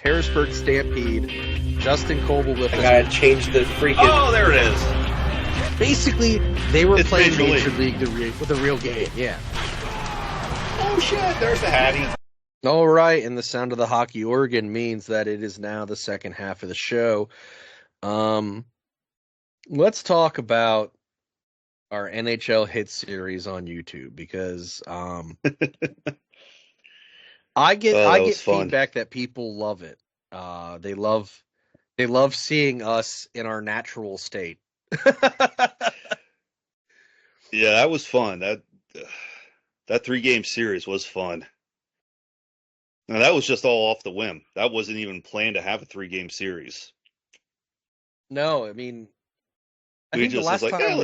Harrisburg Stampede. Justin Coble with I gotta change the freaking. Oh, there it is. Basically, they were It's playing Major Major League with a real game. Yeah. Oh shit! There's the Hattie. All right, and the sound of the hockey organ means that it is now the second half of the show. Let's talk about our NHL Hitz series on YouTube because I get feedback that people love it. They love seeing us in our natural state. Yeah, that was fun. That 3-game series was fun. Now that was just all off the whim. That wasn't even planned to have a 3-game series. No, I mean, I We think the just last was like, time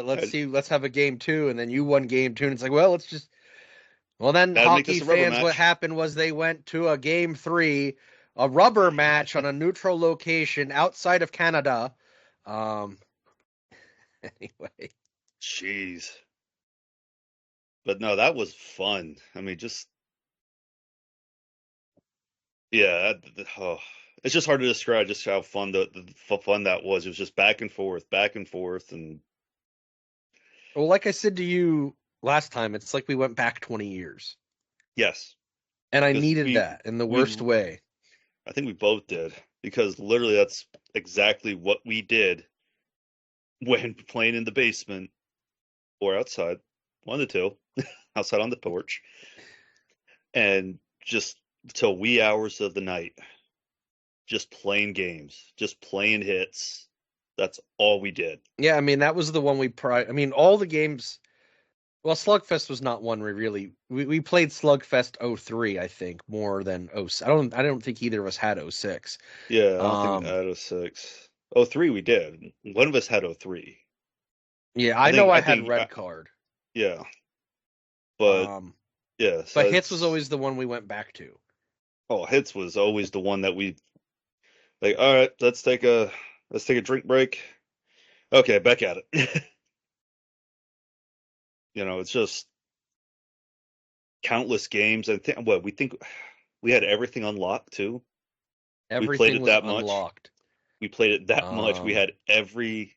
let's see, let's have a game 2, and then you won game 2, and it's like, well, then Gotta make hockey this a rubber fans, match. what happened was they went to a game 3, a rubber match on a neutral location outside of Canada. Anyway. Jeez. But no, that was fun. I mean, just yeah, it's just hard to describe just how fun the fun that was. It was just back and forth, and Well, like I said to you last time, it's like we went back 20 years. yes, And I 'cause needed that in the worst way. I think we both did, because literally that's exactly what we did when playing in the basement or outside, one of the two, outside on the porch, and just till wee hours of the night, just playing games, just playing hits. That's all we did. Yeah, I mean, that was the one all the games. Well, Slugfest was not one we played Slugfest 03, I think, more than 06. I don't think either of us had 06. Yeah, I don't think we had 06. 03 we did. One of us had 03. Yeah, I had Red Card. Yeah. But yeah. So but Hitz was always the one we went back to. Oh, Hitz was always the one that we like, all right, let's take a drink break. Okay, back at it. It's just countless games. I think we think we had everything unlocked too. Everything we played it was that unlocked. Much. We played it that much. We had every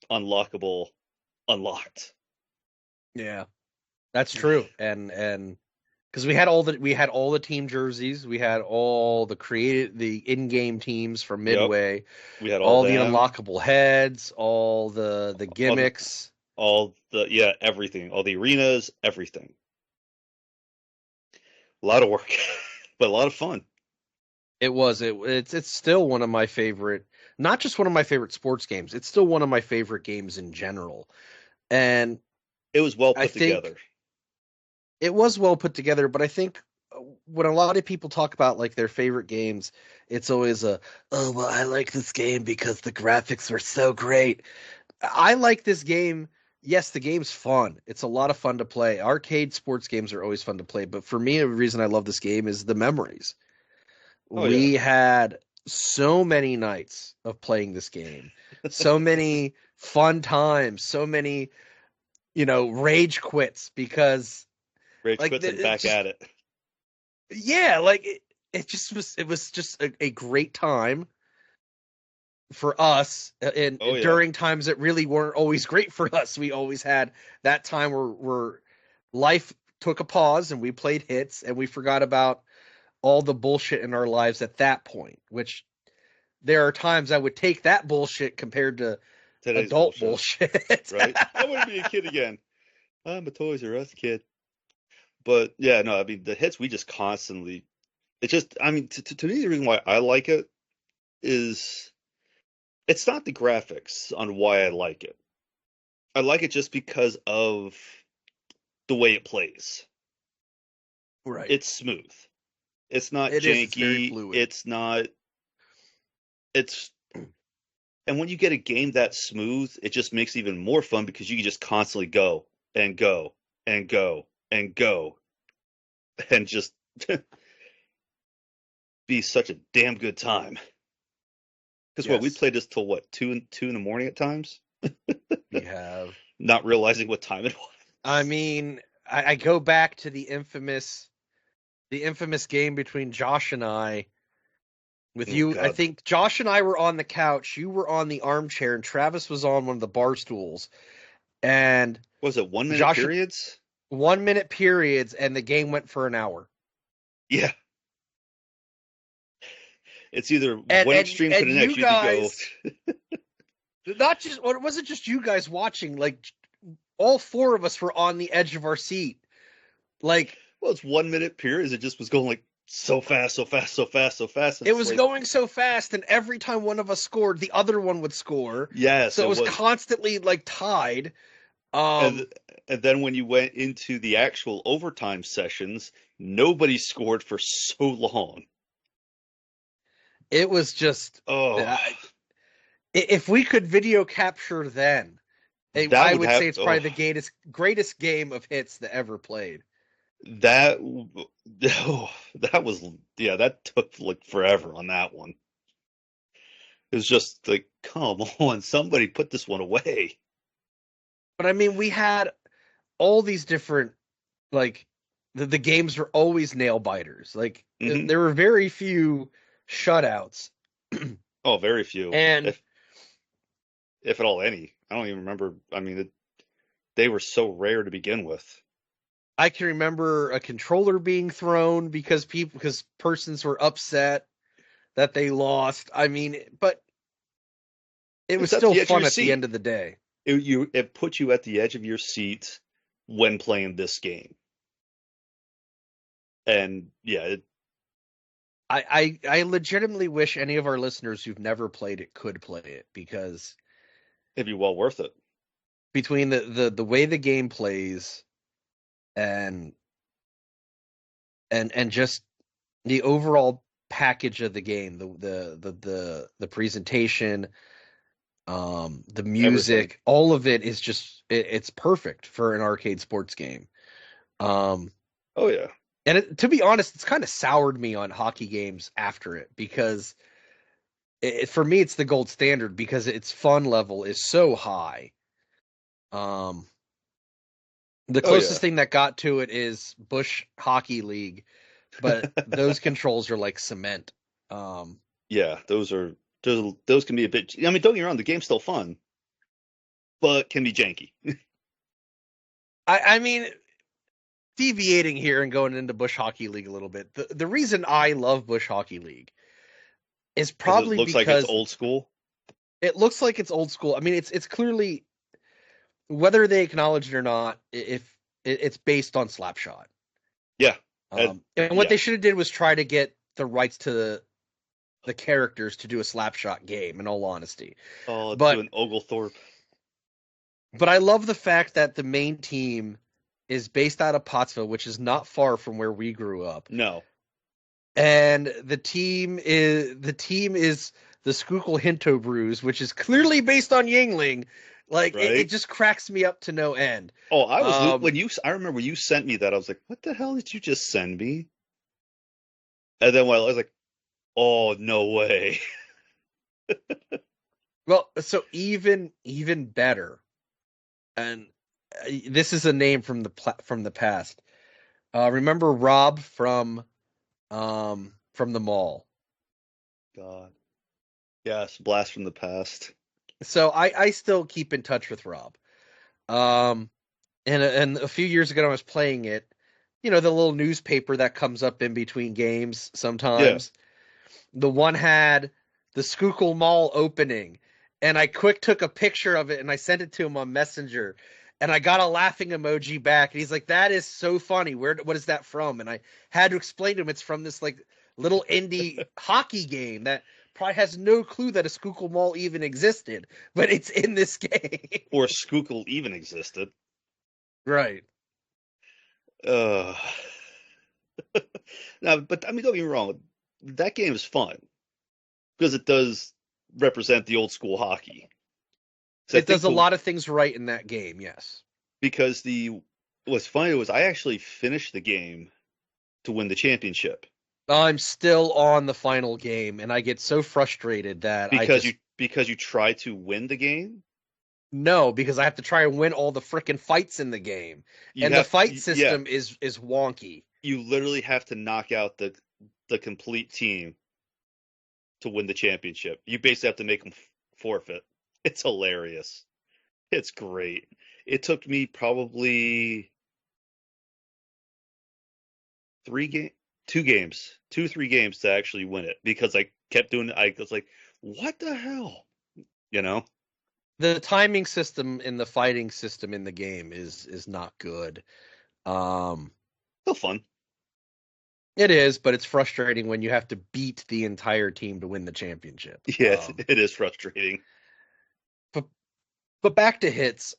unlockable unlocked. Yeah, that's true. And because we had all the team jerseys, we had all the in-game teams from Midway. Yep. We had all the unlockable heads, all the gimmicks, everything, all the arenas, everything. A lot of work, but a lot of fun. It was. It's still one of my favorite, not just one of my favorite sports games. It's still one of my favorite games in general. And it was well put together. It was well put together, but I think when a lot of people talk about like their favorite games, it's always I like this game because the graphics were so great. I like this game. Yes, the game's fun. It's a lot of fun to play. Arcade sports games are always fun to play, but for me, the reason I love this game is the memories. We had so many nights of playing this game, so many fun times, so many, rage quits because rage quits and back at it. Yeah, like it was just a great time for us, and during times that really weren't always great for us. We always had that time where life took a pause and we played Hitz and we forgot about all the bullshit in our lives at that point, which there are times I would take that bullshit compared to today's adult bullshit. Right? I want to be a kid again. I'm a Toys R Us kid. But yeah, no, I mean, the Hitz, we just constantly, it just, I mean, to me, the reason why I like it is, it's not the graphics on why I like it. I like it just because of the way it plays. Right. It's smooth. It's not janky. And when you get a game that smooth, it just makes it even more fun because you can just constantly go and go and go and go and just be such a damn good time. Because we played this till 2 in the morning at times. We have not realizing what time it was. I mean, I go back to the infamous The infamous game between Josh and I. With Oh you, I God, think Josh and I were on the couch. You were on the armchair, and Travis was on one of the bar stools. And was it 1 minute Josh, periods? 1 minute periods, and the game went for an hour. Yeah, it's either And one and extreme to and the next. you You either go, guys, not just, or it wasn't just you guys watching. Like all four of us were on the edge of our seat. Like well, it's 1 minute periods. It just was going like so fast, so fast, so fast, so fast. And it it's was like, going so fast, and every time one of us scored, the other one would score. yes, So it it was was. constantly like tied. And Um, and then when you went into the actual overtime sessions, nobody scored for so long. it was just. Oh, If we could video capture then, that I would would say have. it's Oh, probably the greatest game of Hitz that ever played. that. Oh, that was. Yeah, that took like forever on that one. It was just like, come on, somebody put this one away. But I mean, we had all these different, like, the games were always nail biters. Like, Hmm. there were very few shutouts. Oh, very few, And if at all any. I don't even remember. I mean, they were so rare to begin with. I can remember a controller being thrown because persons were upset that they lost. I mean, but it was It's at still the edge of fun your at the seat. end of the day. It put you at the edge of your seat when playing this game. And yeah, I legitimately wish any of our listeners who've never played it could play it, because it'd be well worth it. between the way the game plays and and just the overall package of the game, the presentation, the Everything. music, all of it is just it's perfect for an arcade sports game. Um, Oh yeah. and to be honest, it's kind of soured me on hockey games after it, because for me it's the gold standard because its fun level is so high. Um, the Oh yeah. closest thing that got to it is Bush Hockey League, but those controls are like cement. Um, Yeah, those can be a bit. I mean, don't get me wrong, the game's still fun, but can be janky. I mean, deviating here and going into Bush Hockey League a little bit. The reason I love Bush Hockey League is Because it probably looks like it's because old school. it looks like it's old school. I mean, it's clearly, whether they acknowledge it or not, if it's based on Slapshot. Yeah. And what Yeah. they should have did was try to get the rights to the characters to do a Slapshot game, in all honesty. Oh, But doing Oglethorpe. I love the fact that the main team is based out of Pottsville, which is not far from where we grew up. No. And the team is the Schuylkill Hinto Brews, which is clearly based on Yingling. Like it Right? just cracks me up to no end. Oh, I was Um, when you. I remember you sent me that. I was like, "What the hell did you just send me?" And then when I was like, "Oh, no way!" well, so even better, and this is a name from the past. Remember Rob from the mall? God. Yes, blast from the past. So I still keep in touch with Rob. Um, and a few years ago when I was playing it, the little newspaper that comes up in between games Yeah. sometimes. The one had the Schuylkill Mall opening, and I quick took a picture of it and I sent it to him on Messenger, and I got a laughing emoji back, and he's like, "That is so funny. What is that from?" And I had to explain to him it's from this like little indie hockey game that probably has no clue that a Schuylkill Mall even existed, but it's in this game. Or Schuylkill even existed. Right. Uh, now, but I mean, don't get me wrong. That game is fun because it does represent the old school hockey. So I It think does a lot of things right in that game, yes. because what's funny was I actually finished the game to win the championship I'm still on the final game, and I get so frustrated that I because just you try to win the game. no, because I have to try and win all the frickin' fights in the game, You and the have fight yeah. system is wonky. you literally have to knock out the complete team to win the championship. You basically have to make them forfeit. It's hilarious. It's great. It took me probably 3 games to actually win it because I kept doing it. I was like, what the hell? You know? The timing system in the fighting system in the game is not good. Still fun. It is, but it's frustrating when you have to beat the entire team to win the championship. Yeah, it is frustrating. But back to Hitz.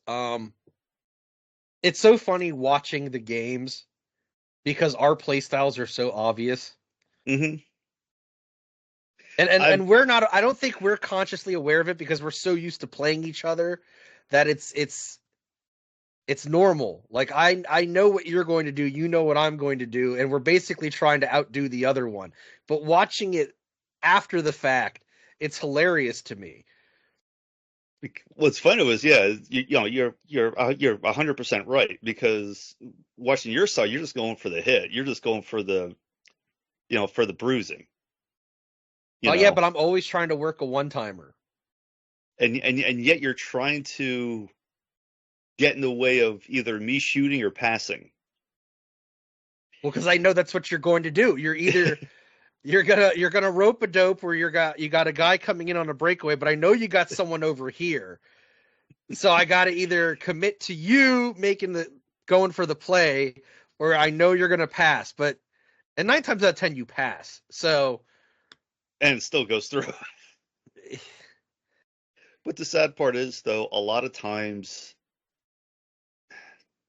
It's so funny watching the games because our play styles are so obvious. Mm-hmm. And we're not, I don't think we're consciously aware of it because we're so used to playing each other that it's normal. Like I know what you're going to do, you know what I'm going to do, and we're basically trying to outdo the other one. But watching it after the fact, it's hilarious to me. What's funny was, yeah, you're 100% right because watching your side, you're just going for the hit. You're just going for for the bruising. Oh yeah, but I'm always trying to work a one-timer. And yet you're trying to get in the way of either me shooting or passing. Well, because I know that's what you're going to do. You're either you're gonna rope a dope where you got a guy coming in on a breakaway, but I know you got someone over here. So I gotta either commit to you going for the play, or I know you're gonna pass. And 9 times out of 10 you pass. So and it still goes through. But the sad part is, though, a lot of times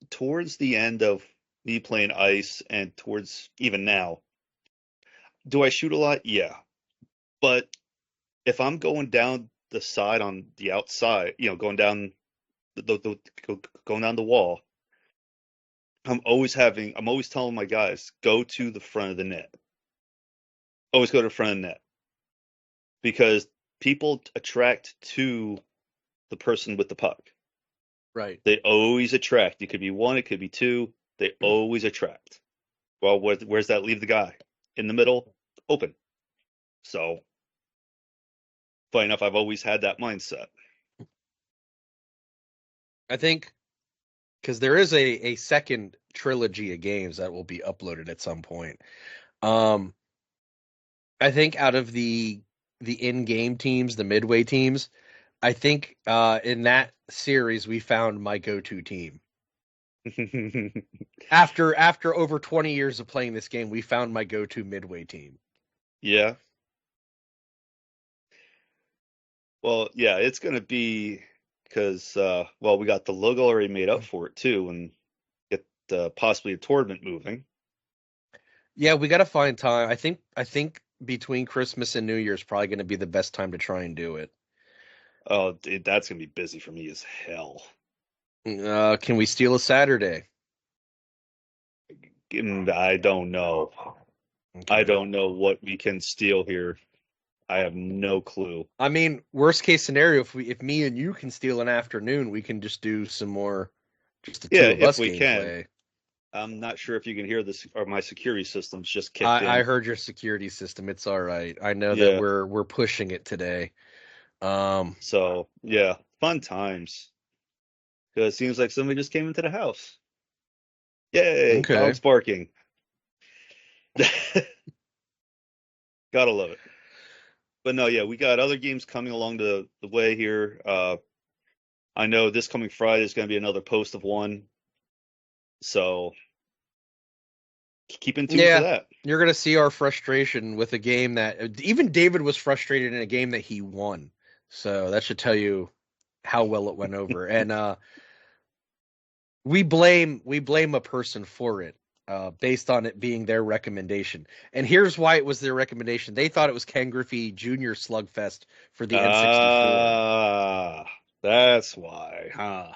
towards the end of me playing ice and towards even now, do I shoot a lot? Yeah. But if I'm going down the side on the outside, going down going down the wall, I'm always telling my guys, go to the front of the net. Always go to the front of the net. Because people attract to the person with the puck. Right. They always attract. It could be one, it could be two. They always attract. Well, where's that leave the guy? In the middle, open. So, funny enough, I've always had that mindset. I think because there is a second trilogy of games that will be uploaded at some point. I think out of the in-game teams, the midway teams, I think in that series we found my go-to team. After over 20 years of playing this game, we found my go-to midway team. Yeah. Well, yeah, it's going to be because, we got the logo already made up for it too, and get possibly a tournament moving. Yeah, we got to find time. I think between Christmas and New Year's probably going to be the best time to try and do it. Oh, that's going to be busy for me as hell. Can we steal a Saturday? I don't know. Okay. I don't know what we can steal here. I have no clue. I mean, worst case scenario, if me and you can steal an afternoon, we can just do some more, just the two of us gameplay. I'm not sure if you can hear this, or my security system's just kicked in. I heard your security system. It's all right. I know that we're pushing it today. So yeah, fun times. Because it seems like somebody just came into the house. Yay! Okay. Dogs barking. Gotta love it. But no, yeah, we got other games coming along the way here. I know this coming Friday is going to be another post of one. So keep in tune for that. You're going to see our frustration with a game that even David was frustrated in a game that he won. So that should tell you how well it went over. And we blame a person for it. Based on it being their recommendation. And here's why it was their recommendation. They thought it was Ken Griffey Jr. Slugfest for the N64. That's why, huh?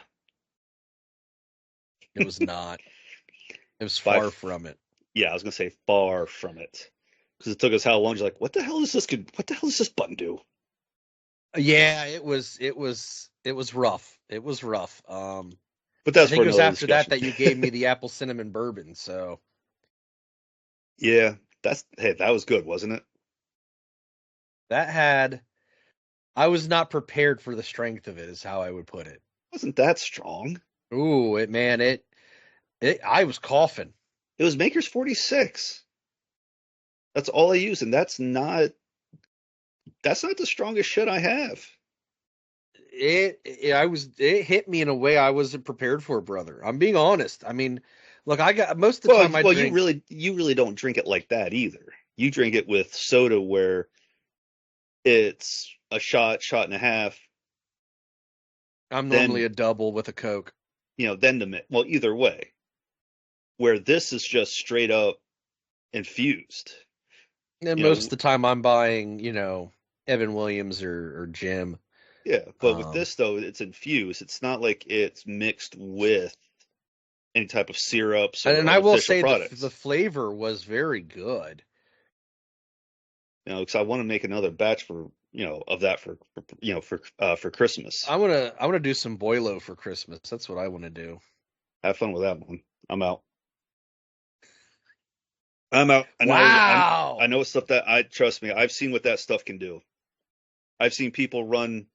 It was not. It was far from it. Yeah, I was going to say far from it. Because it took us how long? You're like, what the hell does this button do? Yeah, it was rough. It was rough. But that's I think it was after that you gave me the apple cinnamon bourbon. So Yeah, that was good, wasn't it? I was not prepared for the strength of it, is how I would put it. Wasn't that strong? Ooh, I was coughing. It was Maker's 46. That's all I use, and that's not the strongest shit I have. It hit me in a way I wasn't prepared for, brother. I'm being honest. I mean, look, I got most of the Well, time I well, drink. you really don't drink it like that either. You drink it with soda where it's a shot and a half, I'm normally then a double with a Coke. then well, either way. Where this is just straight up infused. And You most of know, the time I'm buying, Evan Williams or Jim. yeah. But with Um, this though, it's infused. It's not like it's mixed with any type of syrups or and I will artificial say the products. flavor was very good. Because I want to make another batch for of that for Christmas. I wanna do some Boilo for Christmas. That's what I want to do. Have fun with that one. I'm out. I'm out. I Wow. know stuff that I trust me. I've seen what that stuff can do. I've seen people run.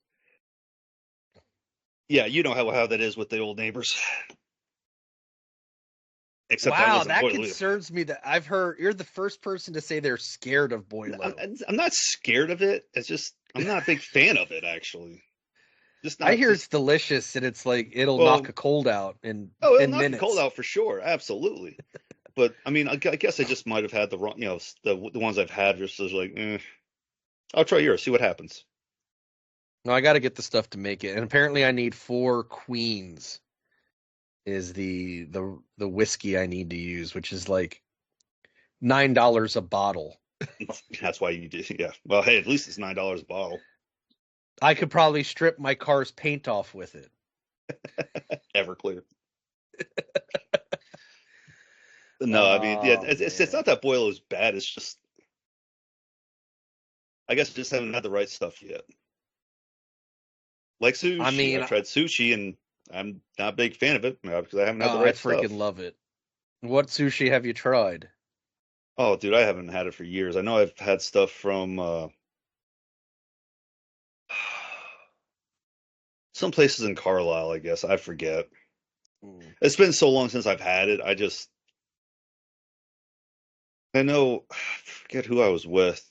Yeah, you know how that is with the old neighbors. Except that Wow, wasn't that Boilerloo. concerns me that I've heard you're the first person to say they're scared of Boilo. I'm not scared of it. It's just I'm not a big fan of it actually. Just I not hear it's just delicious and it's like it'll knock well. a cold out in Oh, it'll 10 knock a cold minutes. out for sure, absolutely. But I mean, I guess I just might have had the wrong, the ones I've had just as like, I'll try yours, see what happens. No, I got to get the stuff to make it. And apparently I need 4 Queens is the whiskey I need to use, which is like $9 a bottle. That's why you did, yeah. Well, hey, at least it's $9 a bottle. I could probably strip my car's paint off with it. Everclear. No, I mean, yeah, Oh it's man. not that boil is bad. It's just, I guess, I just haven't had the right stuff yet. Like I sushi, mean, I've tried sushi and I'm not a big fan of it because I haven't had the I right freaking stuff. love it. What sushi have you tried? Oh, dude, I haven't had it for years. I know I've had stuff from some places in Carlisle, I guess. I forget. Mm. It's been so long since I've had it. I know, I forget who I was with.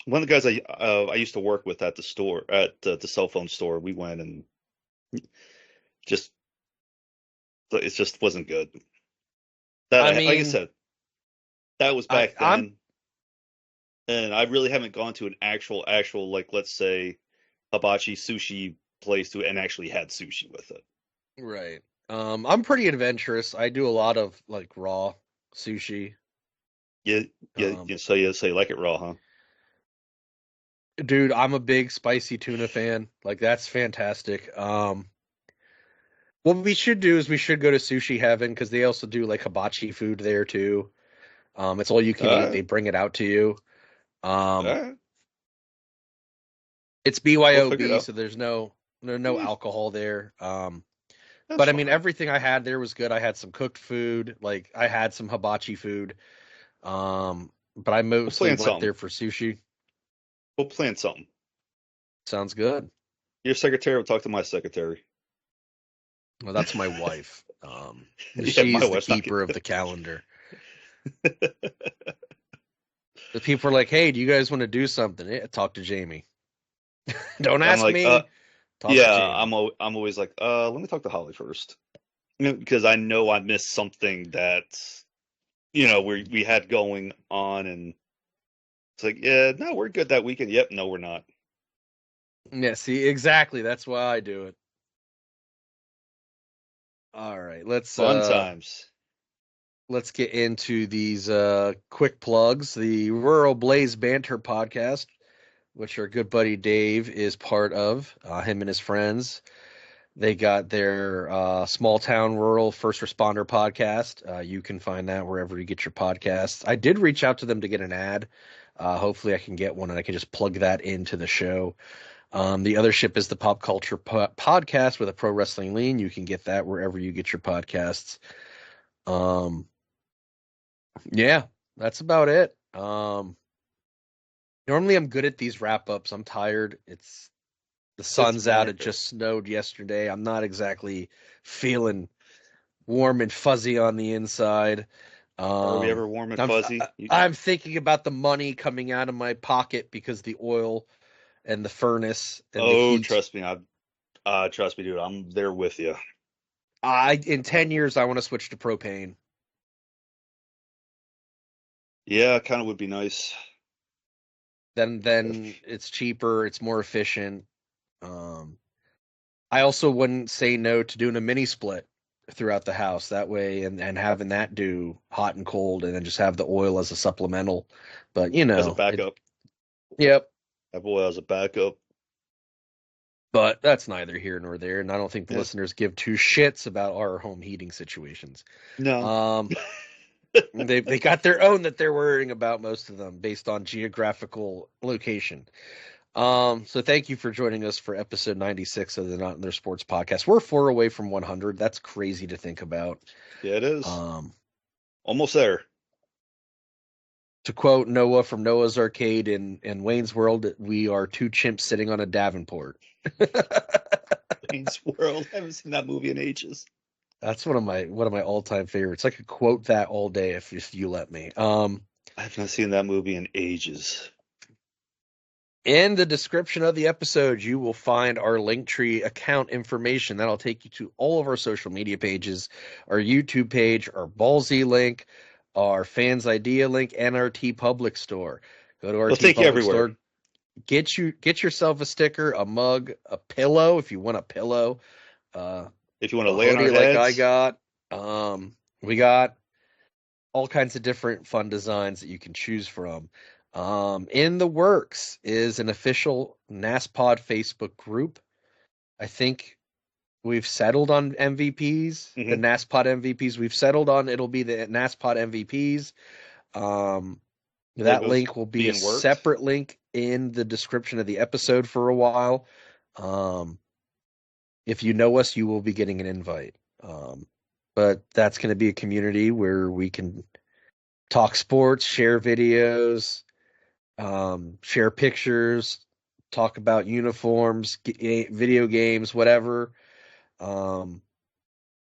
One of the guys I used to work with at the store, at the cell phone store, we went and just, it just wasn't good. I Like I mean, said, that was I back I'm then. And I really haven't gone to an actual, like, let's say, hibachi sushi place and actually had sushi with it. right. I'm pretty adventurous. I do a lot of like raw sushi. Yeah, yeah, Um, yeah. So you like it raw, huh? dude, I'm a big spicy tuna fan. Like that's fantastic. What we should do is we should go to Sushi Heaven because they also do like hibachi food there too. It's all you All can eat. They right, bring it out to you. all Um, right. it's We'll figure it BYOB, out. so there's no Yeah, alcohol there. that's But I mean fine. everything I had there was good. I had some cooked food, like I had some hibachi food. But I We'll mostly plan went something. there for sushi. We'll plan something. Sounds good. Your secretary will talk to my secretary. Well, that's my wife. Yeah, my She's the wife's not keeper of getting the calendar. it. The people are like, "Hey, do you guys want to do something?" Talk to Jamie. Don't I'm ask like, me. Talk to yeah, Jamie. I'm always like, let me talk to Holly first. Because I know I missed something that, we had going on and it's like, yeah, no, we're good that weekend. Yep, no, we're not. Yeah, see, exactly. That's why I do it. All right, Fun times. let's get into these quick plugs. The Rural Blaze Banter podcast, which our good buddy Dave is part of, him and his friends. They got their small town rural first responder podcast. You can find that wherever you get your podcasts. I did reach out to them to get an ad. Hopefully, I can get one and I can just plug that into the show. The other ship is the Pop Culture Podcast with a pro wrestling lean. You can get that wherever you get your podcasts. Um, Yeah, that's about it. Normally I'm good at these wrap ups. I'm tired. The It's sun's out. It winter. just snowed yesterday. I'm not exactly feeling warm and fuzzy on the inside. Are we Um, ever warm and I'm fuzzy? I'm thinking about the money coming out of my pocket because the oil and the furnace and the Oh, heat. trust me, dude. I'm there with you. I in 10 years I want to switch to propane. Yeah, kind of would be nice. Then it's cheaper, it's more efficient. Um, I also wouldn't say no to doing a mini split throughout the house that way and having that do hot and cold and then just have the oil as a supplemental. But As a backup. yep. Have oil as a backup. But that's neither here nor there, and I don't think the Yeah. listeners give two shits about our home heating situations. No. Um, they got their own that they're worrying about, most of them, based on geographical location. So thank you for joining us for episode 96 of the Not in Their Sports podcast. We're 4 away from 100. That's crazy to think about. Yeah, it is. Um, Almost there. to quote Noah from Noah's Arcade in Wayne's World, we are two chimps sitting on a Davenport. Wayne's World. I haven't seen that movie in ages. That's one of my all-time favorites. I could quote that all day if you let me. I have not seen that movie in ages. In the description of the episode, you will find our Linktree account information. That'll take you to all of our social media pages, our YouTube page, our Ballsy link, our Fans Idea link, and our T Public store. Go to our It'll T take you Public everywhere. store. Get yourself a sticker, a mug, a pillow if you want a pillow, uh, If you want to a lay on our hoodie like I heads, got. We got all kinds of different fun designs that you can choose from. In the works is an official NASPOD Facebook group. I think we've settled on MVPs, the hmm NASPOD MVPs. We've settled on it'll be the NASPOD MVPs. Um, that logos link will be a being worked. separate link in the description of the episode for a while. Um, if you know us, you will be getting an invite. But that's going to be a community where we can talk sports, share videos, share pictures, talk about uniforms, video games, whatever. Um,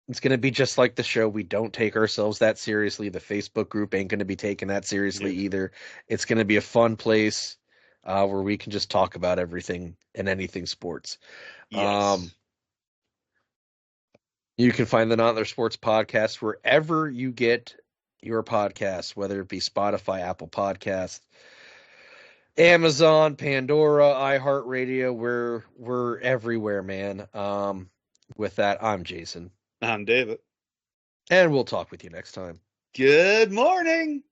it's going to be just like the show. We don't take ourselves that seriously. The Facebook group ain't going to be taken that Yeah. seriously either. It's going to be a fun place where we can just talk about everything and anything sports. Um, Yes. you can find the Not Their Sports podcast wherever you get your podcasts, whether it be Spotify, Apple Podcasts, Amazon, Pandora, iHeartRadio. We're everywhere, man. With that, I'm Jason, I'm David. and we'll talk with you next time. Good morning.